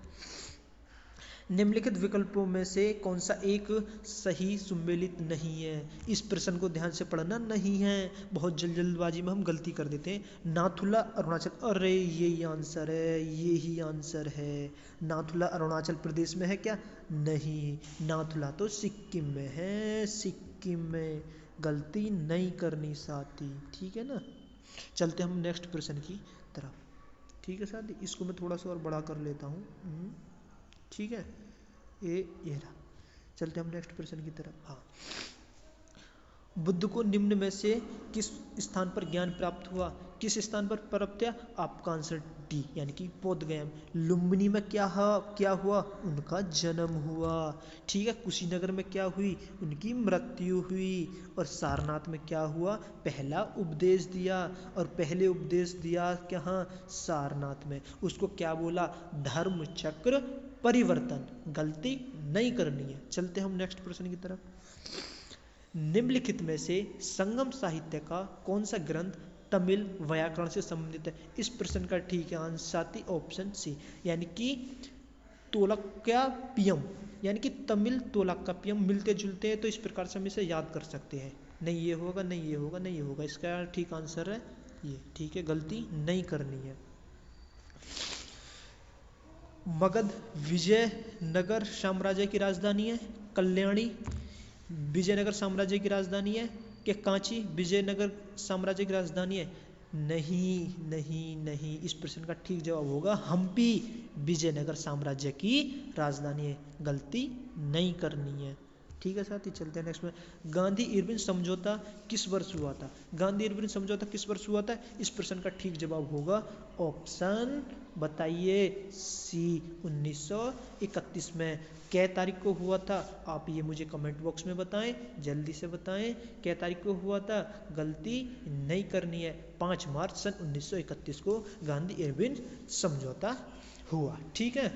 निम्नलिखित विकल्पों में से कौन सा एक सही सम्मिलित नहीं है? इस प्रश्न को ध्यान से पढ़ना नहीं है, बहुत जल्दबाजी में हम गलती कर देते हैं। नाथुला अरुणाचल, अरे यही आंसर है, यही आंसर है। नाथुला अरुणाचल प्रदेश में है क्या? नहीं, नाथुला तो सिक्किम में है, सिक्किम में। गलती नहीं करनी साथी, ठीक है ना। चलते हम नेक्स्ट प्रश्न की तरफ, ठीक है साथी। इसको मैं थोड़ा सा और बड़ा कर लेता हूँ, ठीक है। ये रहा। चलते हम नेक्स्ट प्रश्न की तरफ। हाँ, बुद्ध को निम्न में से किस स्थान पर ज्ञान प्राप्त हुआ? किस स्थान पर प्राप्त हुआ? आपका आंसर डी, यानी कि बोधगया। लुम्बिनी में क्या हुआ? उनका जन्म हुआ, ठीक है। कुशीनगर में क्या हुई? उनकी मृत्यु हुई। और सारनाथ में क्या हुआ? पहला उपदेश दिया। और पहले उपदेश दिया कहाँ? सारनाथ में। उसको क्या बोला? धर्म चक्र परिवर्तन। गलती नहीं करनी है। चलते हम नेक्स्ट प्रश्न की तरफ। निम्नलिखित में से संगम साहित्य का कौन सा ग्रंथ तमिल व्याकरण से संबंधित है? इस प्रश्न का ठीक आंसर साथी ऑप्शन सी, यानी कि तोलकाप्पियम, यानी कि तमिल तोलकाप्पियम। मिलते जुलते हैं तो इस प्रकार से हम इसे याद कर सकते हैं। नहीं ये होगा, नहीं ये होगा, नहीं ये होगा। इसका ठीक आंसर है ये, ठीक है। गलती नहीं करनी है। मगध विजयनगर साम्राज्य की राजधानी है? कल्याणी विजयनगर साम्राज्य की राजधानी है? कि कांची विजयनगर साम्राज्य की राजधानी है? नहीं नहीं नहीं, इस प्रश्न का ठीक जवाब होगा हम्पी विजयनगर साम्राज्य की राजधानी है। गलती नहीं करनी है। ठीक है साथी, चलते हैं नेक्स्ट में। गांधी इरविन समझौता किस वर्ष हुआ था? गांधी इरविन समझौता किस वर्ष हुआ था? इस प्रश्न का ठीक जवाब होगा ऑप्शन, बताइए, सी, 1931 में। कै तारीख को हुआ था? आप ये मुझे कमेंट बॉक्स में बताएं, जल्दी से बताएं कै तारीख को हुआ था। गलती नहीं करनी है, 5 मार्च सन 1931 को गांधी इरविन समझौता हुआ। ठीक है,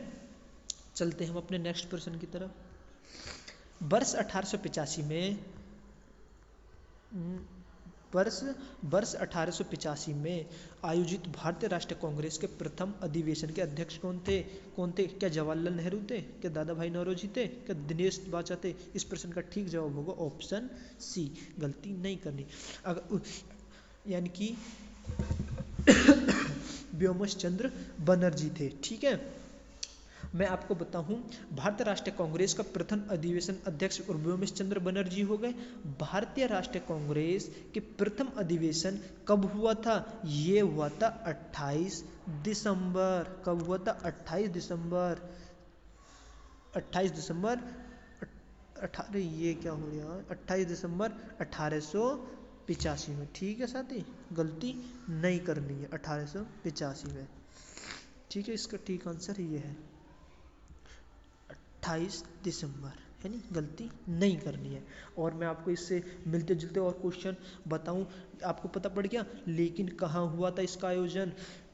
चलते हैं हम अपने नेक्स्ट प्रश्न की तरफ। वर्ष 1885 में वर्ष 1885 में आयोजित भारतीय राष्ट्रीय कांग्रेस के प्रथम अधिवेशन के अध्यक्ष कौन थे? क्या जवाहरलाल नेहरू थे? क्या दादा भाई नौरोजी थे? क्या दिनेश बाचा थे? इस प्रश्न का ठीक जवाब होगा ऑप्शन सी, गलती नहीं करनी। यानी कि व्योमेश चंद्र बनर्जी थे। ठीक है, मैं आपको बताऊं, भारतीय राष्ट्रीय कांग्रेस का प्रथम अधिवेशन अध्यक्ष और व्योमेश चंद्र बनर्जी हो गए। भारतीय राष्ट्रीय कांग्रेस के प्रथम अधिवेशन कब हुआ था? ये हुआ था 28 दिसंबर। कब हुआ था? 28 दिसंबर। 28 दिसंबर 18, ये क्या हो गया? 28 दिसंबर 1885 में। ठीक है साथी, गलती नहीं करनी है, 1885 में। ठीक है, इसका ठीक आंसर ये है 28 दिसंबर, है नहीं, गलती नहीं करनी है। और मैं आपको इससे मिलते जुलते और क्वेश्चन बताऊं, आपको पता पड़ गया। लेकिन कहाँ हुआ था इसका आयोजन?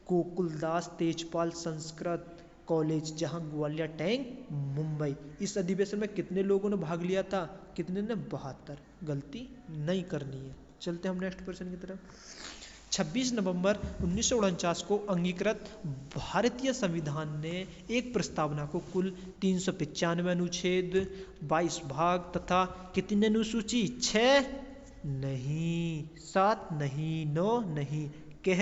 गोकुलदास तेजपाल संस्कृत कॉलेज, जहां ग्वालियर टैंक, मुंबई। इस अधिवेशन में कितने लोगों ने भाग लिया था? कितने ने? 72। गलती नहीं करनी है। चलते हम नेक्स्ट क्वेश्चन की तरफ। 26 नवंबर 1949 को अंगीकृत भारतीय संविधान ने एक प्रस्तावना को कुल 395 अनुच्छेद, 22 भाग तथा कितनी अनुसूची? 6 नहीं, 7 नहीं, 9 नहीं, कह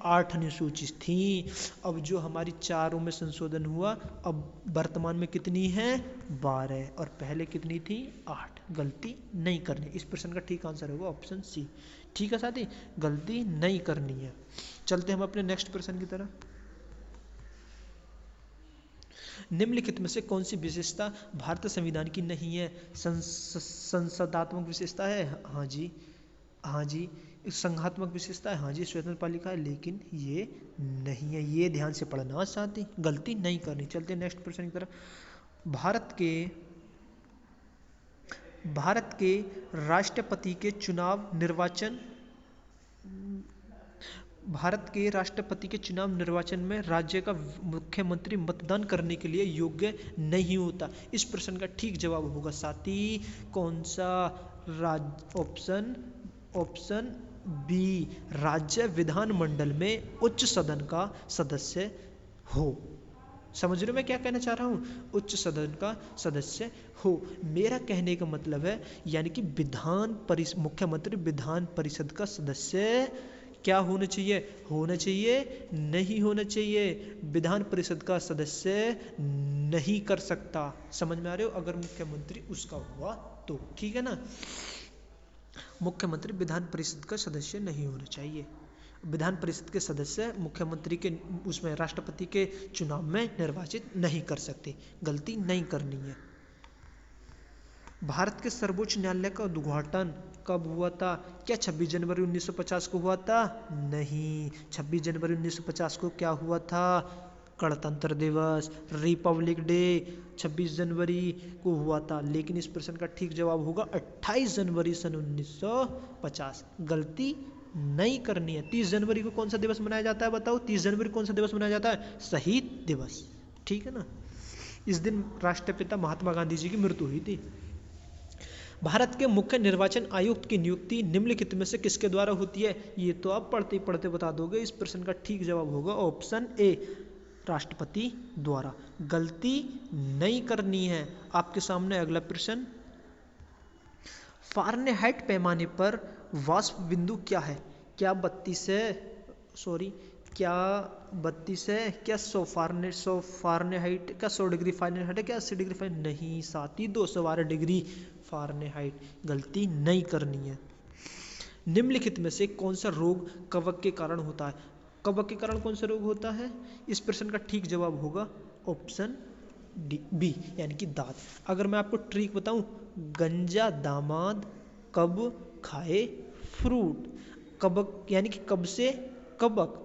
8 अनुसूची थी। अब जो हमारी चारों में संशोधन हुआ, अब वर्तमान में कितनी है? 12, और पहले कितनी थी? 8। गलती नहीं करनी। इस प्रश्न का ठीक आंसर होगा ऑप्शन सी। ठीक है साथी, गलती नहीं करनी है। चलते हम अपने नेक्स्ट प्रश्न की तरफ। निम्नलिखित में से कौन सी विशेषता भारतीय संविधान की नहीं है? संसदात्मक विशेषता है? हाँ जी, हाँ जी। संघात्मक विशेषता है? हाँ जी। स्वतंत्र पालिका है? लेकिन ये नहीं है, ये ध्यान से पढ़ना साथी, गलती नहीं करनी। चलते नेक्स्ट प्रश्न की तरफ। भारत के राष्ट्रपति के चुनाव निर्वाचन में राज्य का मुख्यमंत्री मतदान करने के लिए योग्य नहीं होता। इस प्रश्न का ठीक जवाब होगा साथी कौन सा? ऑप्शन बी, राज्य विधानमंडल में उच्च सदन का सदस्य हो। समझ रहे हो मैं क्या कहना चाह रहा हूँ? उच्च सदन का सदस्य हो। मेरा कहने का मतलब है, यानी कि मुख्यमंत्री विधान परिषद का सदस्य क्या होना चाहिए? नहीं होना चाहिए। विधान परिषद का सदस्य नहीं कर सकता। समझ में आ रहे हो? अगर मुख्यमंत्री उसका हुआ तो, ठीक है ना। मुख्यमंत्री विधान परिषद का सदस्य नहीं होना चाहिए। विधान परिषद के सदस्य मुख्यमंत्री के उसमें राष्ट्रपति के चुनाव में निर्वाचित नहीं कर सकते। गलती नहीं करनी है। भारत के सर्वोच्च न्यायालय का उद्घाटन कब हुआ था? क्या 26 जनवरी 1950 को हुआ था? नहीं, 26 जनवरी 1950 को क्या हुआ था? गणतंत्र दिवस, रिपब्लिक डे 26 जनवरी को हुआ था। लेकिन इस प्रश्न का ठीक जवाब होगा 28 जनवरी सन 1950। गलती नहीं करनी है। 30 जनवरी को कौन सा दिवस मनाया जाता है? बताओ, 30 जनवरी कौन सा दिवस मनाया जाता है? शहीद दिवस। ठीक है ना। इस दिन राष्ट्रपिता महात्मा गांधी जी की मृत्यु हुई थी। भारत के मुख्य निर्वाचन आयुक्त की नियुक्ति निम्नलिखित में से किसके द्वारा होती है? ये तो आप पढ़ते पढ़ते बता दोगे। इस प्रश्न का ठीक जवाब होगा ऑप्शन ए, राष्ट्रपति द्वारा। गलती नहीं करनी है। आपके सामने अगला प्रश्न। फारेनहाइट पैमाने पर वाष्प बिंदु क्या है? क्या 32 है? क्या 32 है? क्या 100 फारेनहाइट? क्या 100 डिग्री फारेनहाइट है? क्या 80 डिग्री फारेनहाइट? नहीं साथी, 212 डिग्री फारेनहाइट। गलती नहीं करनी है। निम्नलिखित में से कौन सा रोग कवक के कारण होता है? कवक के कारण कौन सा रोग होता है? इस प्रश्न का ठीक जवाब होगा ऑप्शन बी यानी कि दांत। अगर मैं आपको ट्रिक बताऊं, गंजा दामाद कब खाए फ्रूट, कबक यानी कि कब से कबक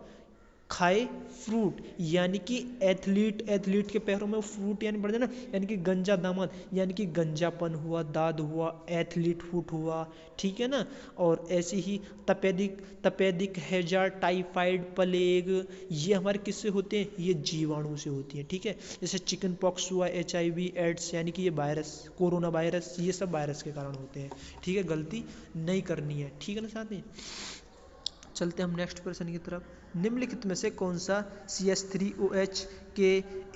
खाए फ्रूट, यानी कि एथलीट के पैरों में फ्रूट यानी बढ़ जाए ना, यानी कि गंजा दामाद यानी कि गंजापन हुआ, दाद हुआ, एथलीट फूट हुआ, ठीक है ना। और ऐसे ही तपेदिक हैजा, टाइफाइड, प्लेग, ये हमारे किससे होते हैं, ये जीवाणु से होती हैं, ठीक है। जैसे चिकन पॉक्स हुआ, HIV एड्स यानी कि ये वायरस, कोरोना वायरस, ये सब वायरस के कारण होते हैं, ठीक है। गलती नहीं करनी है, ठीक है ना साथी। चलते हम नेक्स्ट प्रश्न की तरफ। निम्नलिखित में से कौन सा CH3OH के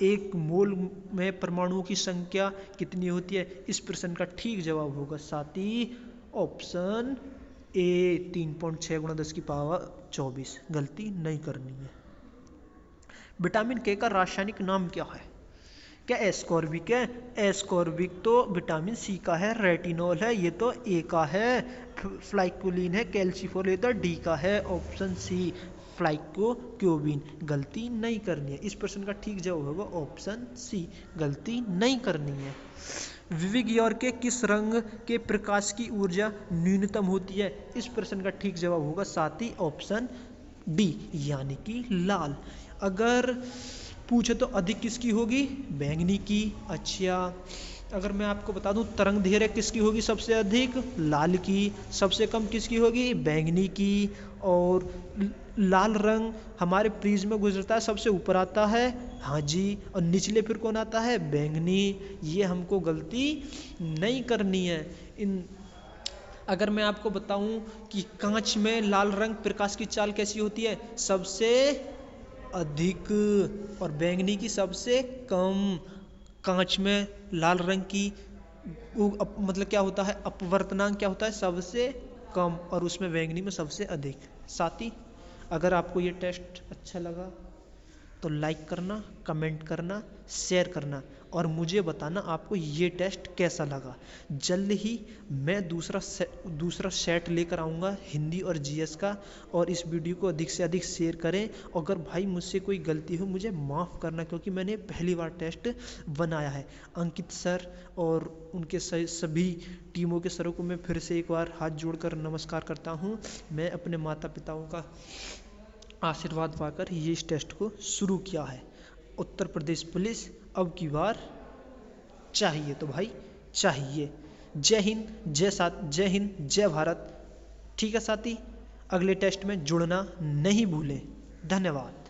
एक मोल में परमाणुओं की संख्या कितनी होती है? इस प्रश्न का ठीक जवाब होगा साथी ऑप्शन ए 3.6 × 10⁻²४। गलती नहीं करनी है। विटामिन के का रासायनिक नाम क्या है? क्या एस्कॉर्बिक है? एस्कॉर्बिक तो विटामिन सी का है। रेटिनॉल है, ये तो ए का है। फ्लाइकोलिन है, कैल्शिफोल, ये तो डी का है। ऑप्शन सी फ्लाइकोक्यूबिन। गलती नहीं करनी है। इस प्रश्न का ठीक जवाब होगा ऑप्शन सी। गलती नहीं करनी है। विविग्योर के किस रंग के प्रकाश की ऊर्जा न्यूनतम होती है? इस प्रश्न का ठीक जवाब होगा साथी ऑप्शन डी यानी कि लाल। अगर पूछे तो अधिक किसकी होगी? बैंगनी की। अच्छा, अगर मैं आपको बता दूं तरंग दैर्घ्य किसकी होगी सबसे अधिक? लाल की। सबसे कम किसकी होगी? बैंगनी की। और लाल रंग हमारे प्रिज्म में गुजरता है, सबसे ऊपर आता है, हाँ जी। और निचले फिर कौन आता है? बैंगनी। ये हमको गलती नहीं करनी है। अगर मैं आपको बताऊं कि कांच में लाल रंग प्रकाश की चाल कैसी होती है? सबसे अधिक, और बैंगनी की सबसे कम। कांच में लाल रंग की मतलब क्या होता है? अपवर्तनांक क्या होता है? सबसे कम, और उसमें बैंगनी में सबसे अधिक। साथी, अगर आपको ये टेस्ट अच्छा लगा तो लाइक करना, कमेंट करना, शेयर करना, और मुझे बताना आपको ये टेस्ट कैसा लगा। जल्द ही मैं दूसरा सेट लेकर आऊँगा हिंदी और GS का, और इस वीडियो को अधिक से अधिक शेयर करें। अगर भाई मुझसे कोई गलती हो मुझे माफ़ करना, क्योंकि मैंने पहली बार टेस्ट बनाया है। अंकित सर और उनके सभी टीमों के सरों को मैं फिर से एक बार हाथ जोड़कर नमस्कार करता हूँ। मैं अपने माता पिताओं का आशीर्वाद पाकर ये इस टेस्ट को शुरू किया है। उत्तर प्रदेश पुलिस अब की बार चाहिए तो भाई चाहिए। जय हिंद, जय हिंद, जय भारत। ठीक है साथी, अगले टेस्ट में जुड़ना नहीं भूलें। धन्यवाद।